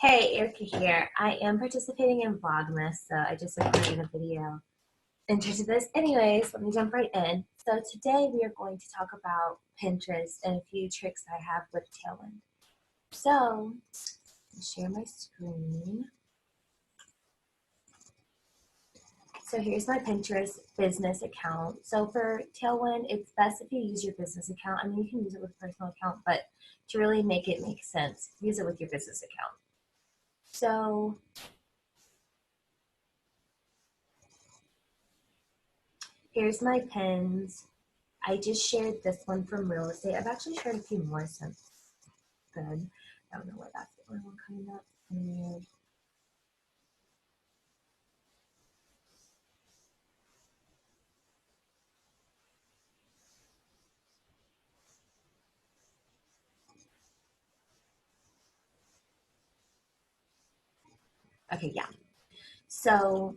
Hey, Erica here. I am participating in Vlogmas, so I just recorded a video into this. Anyways, let me jump right in. So today we are going to talk about Pinterest and a few tricks I have with Tailwind. So, share my screen. So here's my Pinterest business account. So for Tailwind, it's best if you use your business account. I mean, you can use it with a personal account, but to really make it make sense, use it with your business account. So here's my pins. I just shared this one from real estate. I've actually shared a few more since then. I don't know why that's the only one coming up. Weird. Okay, yeah. So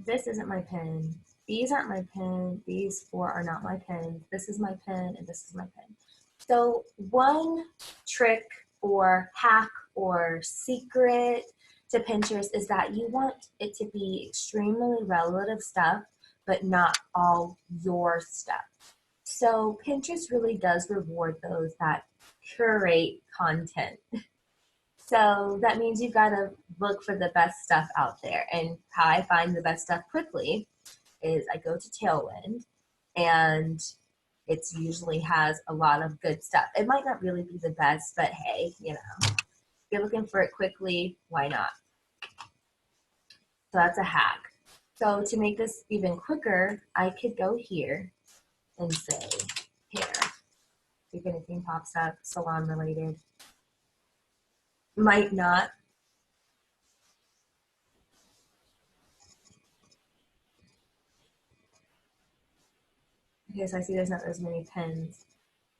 this isn't my pin. These aren't my pin. These four are not my pin. This is my pin and this is my pin. So one trick or hack or secret to Pinterest is that you want it to be extremely relative stuff, but not all your stuff. So Pinterest really does reward those that curate content. So that means you've got to look for the best stuff out there. And how I find the best stuff quickly is I go to Tailwind, and it usually has a lot of good stuff. It might not really be the best, but hey, if you're looking for it quickly, why not? So that's a hack. So to make this even quicker, I could go here and say hair. See if anything pops up, salon related. Might not. Okay, so I see there's not as many pins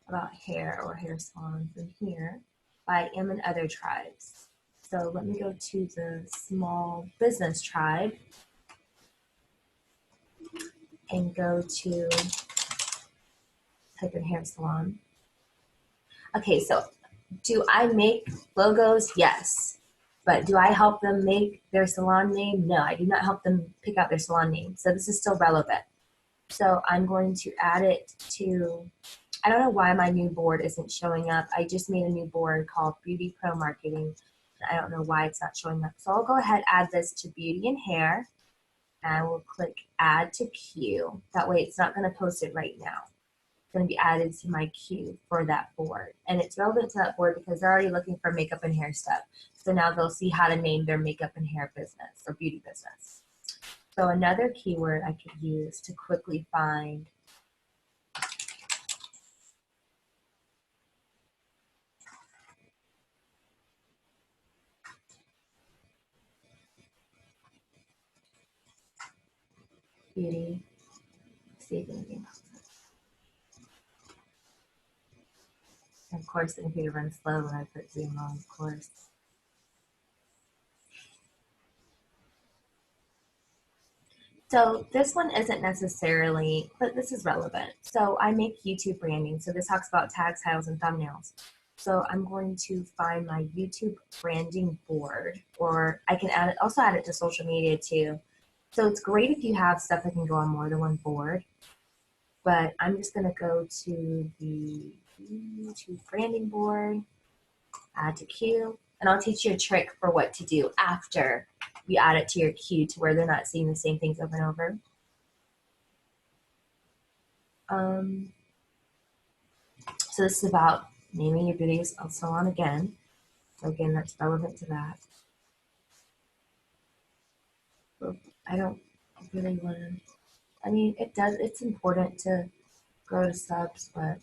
about hair or hair salons in here, but I am in other tribes. So let me go to the small business tribe and go to type in hair salon. Okay, so do I make logos? Yes. But do I help them make their salon name? No, I do not help them pick out their salon name. So this is still relevant. So I'm going to add it to, I don't know why my new board isn't showing up. I just made a new board called Beauty Pro Marketing. I don't know why it's not showing up. So I'll go ahead and add this to beauty and hair. And I will click add to queue. That way it's not going to post it right now. It's going to be added to my queue for that board. And it's relevant to that board because they're already looking for makeup and hair stuff. So now they'll see how to name their makeup and hair business or beauty business. So another keyword I could use to quickly find beauty, see if anything pops up. Of course, the computer runs slow when I put Zoom on, of course. So this one isn't necessarily, but this is relevant. So I make YouTube branding. So this talks about tags, titles, and thumbnails. So I'm going to find my YouTube branding board, or I can add it, also add it to social media too. So it's great if you have stuff that can go on more than one board. But I'm just going to go to the YouTube branding board, add to queue, and I'll teach you a trick for what to do after you add it to your queue to where they're not seeing the same things over and over. So this is about naming your beauty salon again. So again, that's relevant to that. I don't really want to, I mean, it's important to grow to subs, but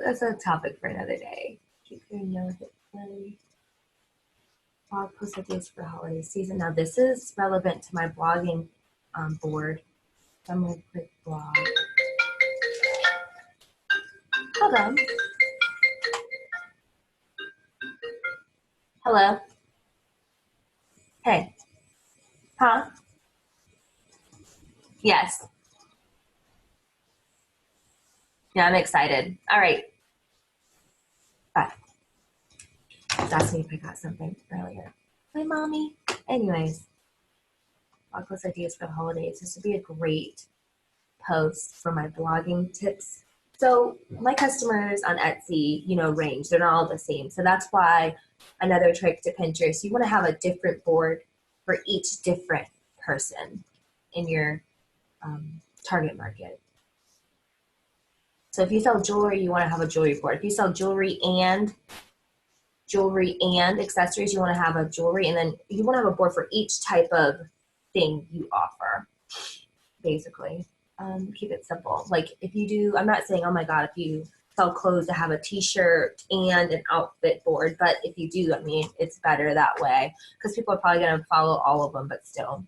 that's a topic for another day. Keep your nose at play. Blog post ideas for holiday season. Now this is relevant to my blogging board. So I'm going to click blog. Hold on. Hello. Hey. Huh? Yes. Yeah, I'm excited. All right. Bye. asked me if I got something earlier. Hi, mommy. Anyways, blog post ideas for the holidays. This would be a great post for my blogging tips. So my customers on Etsy, range. They're not all the same. So that's why another trick to Pinterest, you want to have a different board for each different person in your target market. So if you sell jewelry, you want to have a jewelry board. If you sell jewelry and accessories, you want to have a jewelry, and then you want to have a board for each type of thing you offer, basically. Keep it simple. Like if you do, I'm not saying, oh my God, if you sell clothes to have a t-shirt and an outfit board, but if you do, I mean, it's better that way because people are probably going to follow all of them, but still.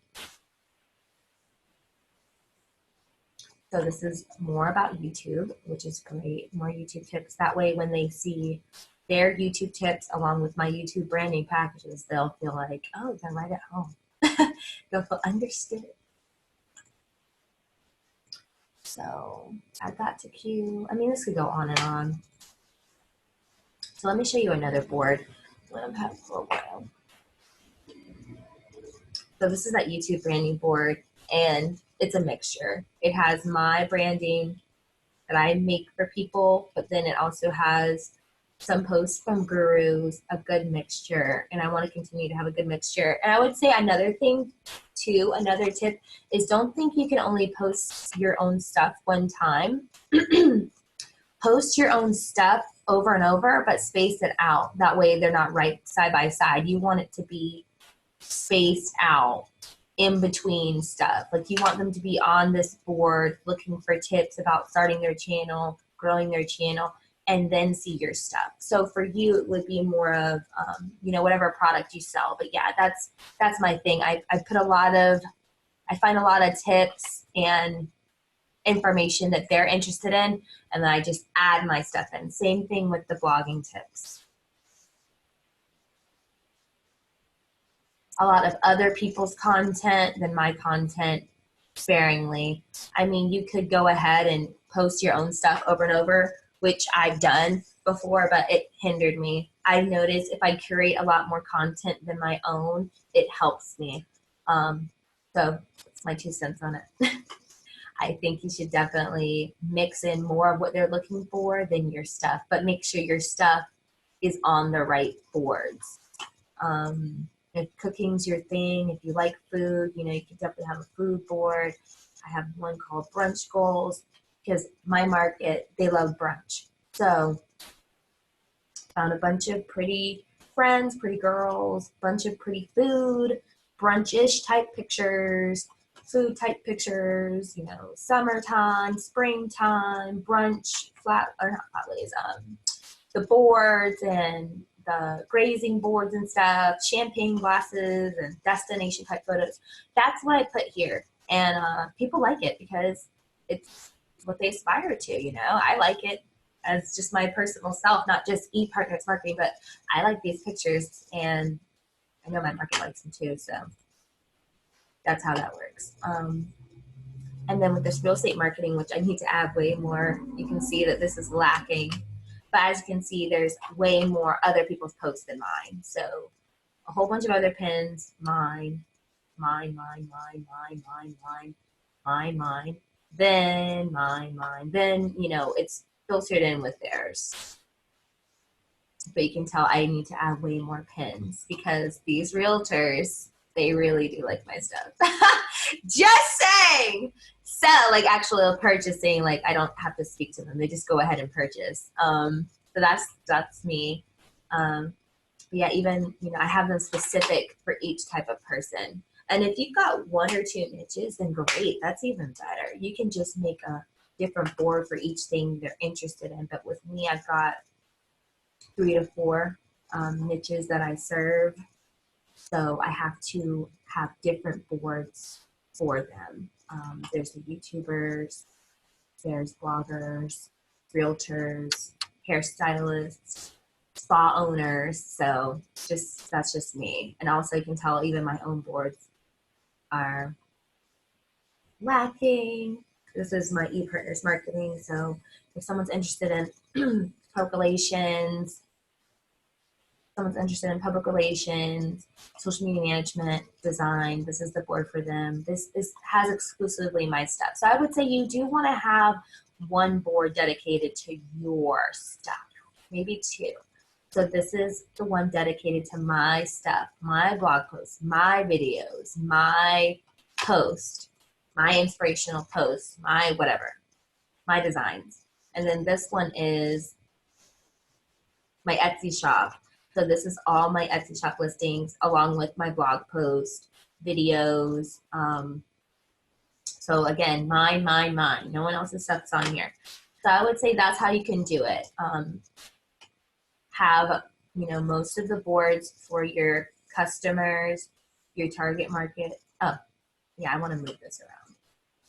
So this is more about YouTube, which is great. More YouTube tips. That way when they see their YouTube tips along with my YouTube branding packages, they'll feel like, oh, they're right at home. They'll feel understood. So add that to queue. I mean, this could go on and on. So let me show you another board. Let them have for a while. So this is that YouTube branding board, and it's a mixture. It has my branding that I make for people, but then it also has some posts from gurus, a good mixture, and I want to continue to have a good mixture. And I would say another thing too, another tip is don't think you can only post your own stuff one time. Post your own stuff over and over, but space it out. That way they're not right side by side. You want it to be spaced out in between stuff. Like you want them to be on this board looking for tips about starting their channel, growing their channel, and then see your stuff. So for you, it would be more of, whatever product you sell. But yeah, that's my thing. I find a lot of tips and information that they're interested in, and then I just add my stuff in. Same thing with the blogging tips. A lot of other people's content than my content sparingly. I mean, you could go ahead and post your own stuff over and over, which I've done before, but it hindered me. I noticed if I curate a lot more content than my own, it helps me. So that's my 2 cents on it. I think you should definitely mix in more of what they're looking for than your stuff, but make sure your stuff is on the right boards. If cooking's your thing, if you like food, you can definitely have a food board. I have one called Brunch Goals because my market, they love brunch. So found a bunch of pretty friends, pretty girls, bunch of pretty food, brunch-ish type pictures, food type pictures, summertime, springtime, brunch, the boards and the grazing boards and stuff, champagne glasses and destination type photos. That's what I put here. And people like it because it's what they aspire to, I like it as just my personal self, not just ePartners Marketing, but I like these pictures and I know my market likes them too. So that's how that works. And then with this real estate marketing, which I need to add way more, you can see that this is lacking. But as you can see, there's way more other people's posts than mine. So a whole bunch of other pins, mine, then mine, then, it's filtered in with theirs. But you can tell I need to add way more pins because these realtors, they really do like my stuff. Just saying. So actually purchasing, I don't have to speak to them. They just go ahead and purchase. So that's me. Yeah, even, I have them specific for each type of person. And if you've got 1 or 2 niches, then great. That's even better. You can just make a different board for each thing they're interested in. But with me, I've got 3 to 4 niches that I serve. So I have to have different boards for them. There's the YouTubers, there's bloggers, realtors, hairstylists, spa owners. So that's just me. And also you can tell even my own boards are lacking. This is my ePartners Marketing. So if someone's interested in calculations, someone's interested in public relations, social media management, design, this is the board for them. This has exclusively my stuff. So I would say you do want to have one board dedicated to your stuff, maybe two. So this is the one dedicated to my stuff, my blog posts, my videos, my post, my inspirational posts, my whatever, my designs. And then this one is my Etsy shop. So this is all my Etsy shop listings along with my blog post, videos. So again, mine. No one else's stuff's on here. So I would say that's how you can do it. Have, most of the boards for your customers, your target market. Oh, yeah, I want to move this around.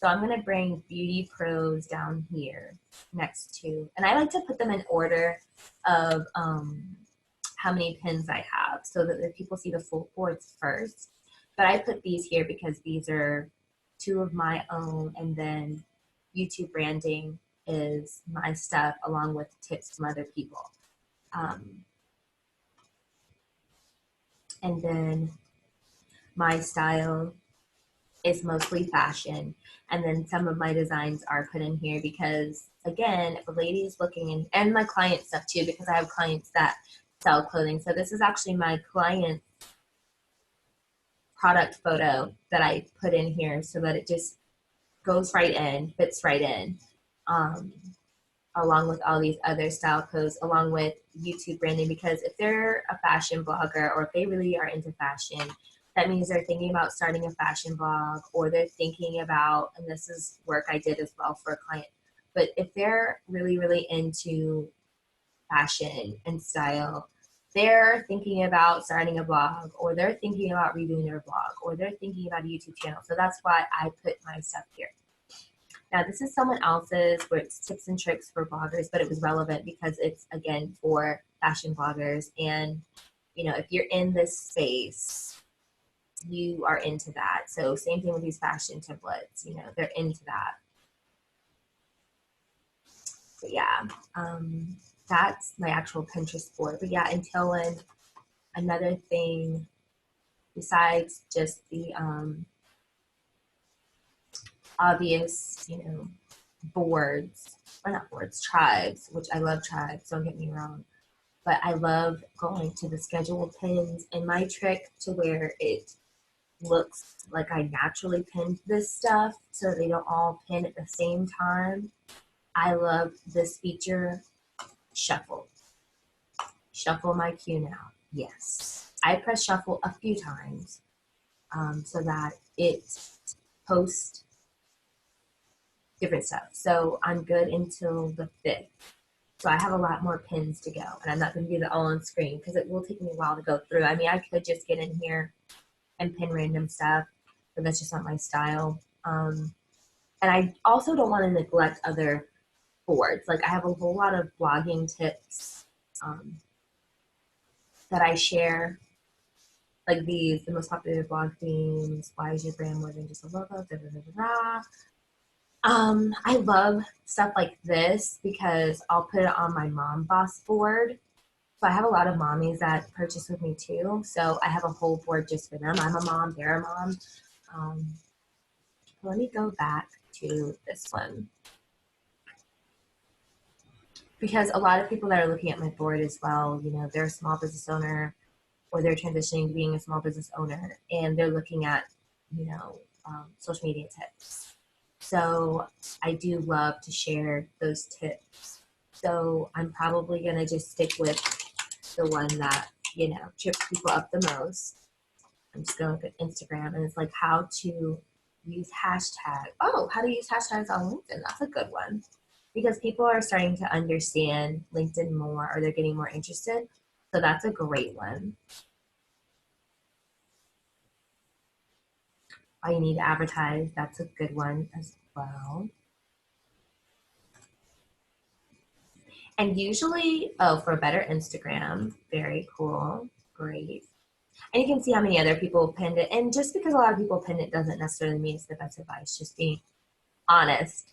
So I'm going to bring Beauty Pros down here next to, and I like to put them in order of how many pins I have so that the people see the full boards first. But I put these here because these are two of my own, and then YouTube branding is my stuff along with tips from other people. And then my style is mostly fashion. And then some of my designs are put in here because, again, if a lady is looking, and my client stuff too, because I have clients that sell clothing. So this is actually my client product photo that I put in here so that it just goes right in, fits right in. Along with all these other style posts, along with YouTube branding, because if they're a fashion blogger or if they really are into fashion, that means they're thinking about starting a fashion blog, or they're thinking about, and this is work I did as well for a client, but if they're really, really into fashion and style, they're thinking about starting a blog, or they're thinking about redoing their blog, or they're thinking about a YouTube channel. So that's why I put my stuff here. Now, this is someone else's where it's tips and tricks for bloggers, but it was relevant because it's, again, for fashion bloggers. And, if you're in this space, you are into that. So same thing with these fashion templates, they're into that. So yeah, that's my actual Pinterest board. But yeah, in Tailwind, another thing besides just the obvious, boards, or not boards, tribes, which I love tribes, don't get me wrong, but I love going to the scheduled pins, and my trick to where it looks like I naturally pinned this stuff so they don't all pin at the same time. I love this feature, shuffle. Shuffle my queue now. Yes. I press shuffle a few times so that it posts different stuff. So I'm good until the 5th. So I have a lot more pins to go, and I'm not going to do that all on screen because it will take me a while to go through. I mean, I could just get in here and pin random stuff, but that's just not my style. And I also don't want to neglect other boards. Like I have a whole lot of blogging tips that I share, like these, the most popular blog themes, why is your brand more than just a logo, da, da, da, da, da. I love stuff like this because I'll put it on my mom boss board. So I have a lot of mommies that purchase with me too. So I have a whole board just for them. I'm a mom, they're a mom. Let me go back to this one. Because a lot of people that are looking at my board as well, they're a small business owner or they're transitioning to being a small business owner, and they're looking at, social media tips. So I do love to share those tips. So I'm probably going to just stick with the one that, trips people up the most. I'm just going to look at Instagram, and it's like how to use hashtag. Oh, how to use hashtags on LinkedIn. That's a good one. Because people are starting to understand LinkedIn more, or they're getting more interested. So that's a great one. All you need to advertise, that's a good one as well. And usually, for a better Instagram, very cool, great. And you can see how many other people pinned it. And just because a lot of people pinned it doesn't necessarily mean it's the best advice, just being honest.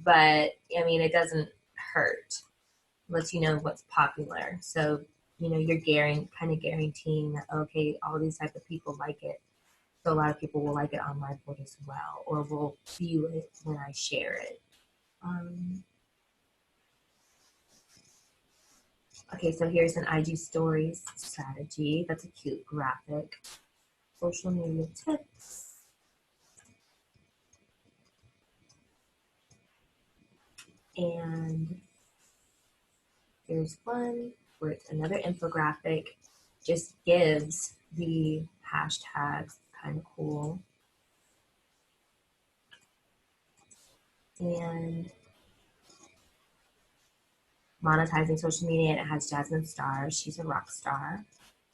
But, I mean, it doesn't hurt. It lets you know what's popular. So you're kind of guaranteeing that, okay, all these type of people like it. So a lot of people will like it on my board as well, or will view it when I share it. Okay, so here's an IG stories strategy. That's a cute graphic. Social media tips. And here's one where it's another infographic, just gives the hashtags, kind of cool. And monetizing social media, and it has Jasmine Star. She's a rock star.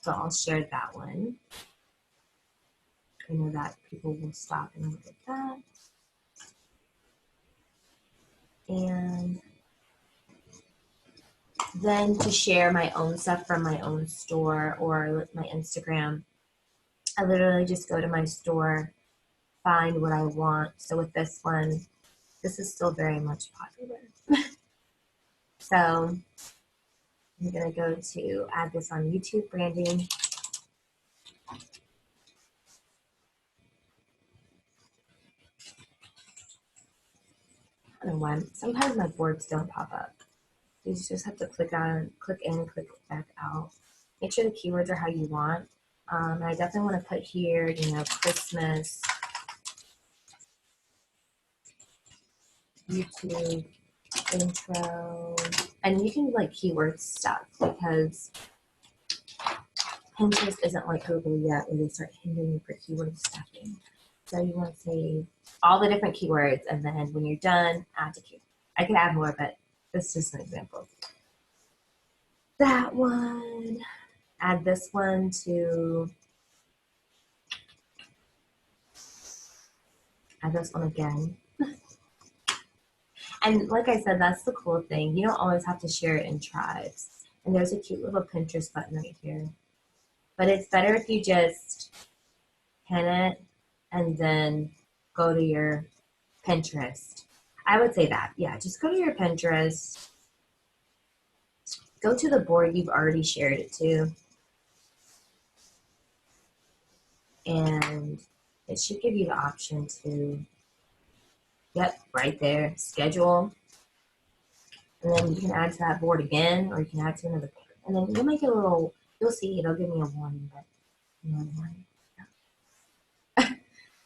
So I'll share that one. I know that people will stop and look at that. And then to share my own stuff from my own store or my Instagram, I literally just go to my store, find what I want. So with this one, this is still very much popular. So I'm gonna go to add this on YouTube branding. I don't know why, sometimes my boards don't pop up. You just have to click in, click back out. Make sure the keywords are how you want. I definitely want to put here, Christmas, YouTube intro, and you can like keyword stuff because Pinterest isn't like Google yet where they start hindering you for keyword stuffing. So you want to say all the different keywords, and then when you're done, add to keyword. I can add more, but this is just an example. That one, add this one to, add this one again. And like I said, that's the cool thing. You don't always have to share it in tribes. And there's a cute little Pinterest button right here. But it's better if you just pin it and then go to your Pinterest. I would say that. Yeah, just go to your Pinterest. Go to the board you've already shared it to. And it should give you the option to, yep, right there, schedule. And then you can add to that board again, or you can add to another board. And then you'll make it a little, you'll see, it'll give me a warning, but warning.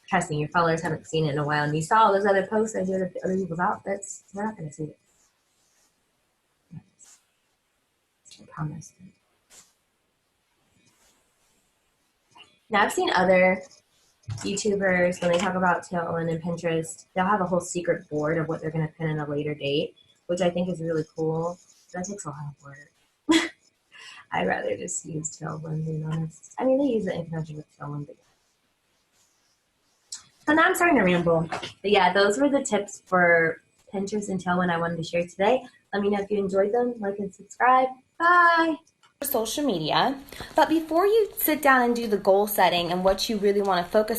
Trust me, your followers haven't seen it in a while, and you saw all those other posts I did of other people's outfits. They're not going to see it. I promise. Now, I've seen other YouTubers, when they talk about Tailwind and Pinterest, they'll have a whole secret board of what they're going to pin in a later date, which I think is really cool. That takes a lot of work. I'd rather just use Tailwind, to be honest. I mean, they use it in conjunction with Tailwind. But so now I'm starting to ramble. But yeah, those were the tips for Pinterest and Tailwind I wanted to share today. Let me know if you enjoyed them. Like and subscribe. Bye. Social media. But before you sit down and do the goal setting and what you really want to focus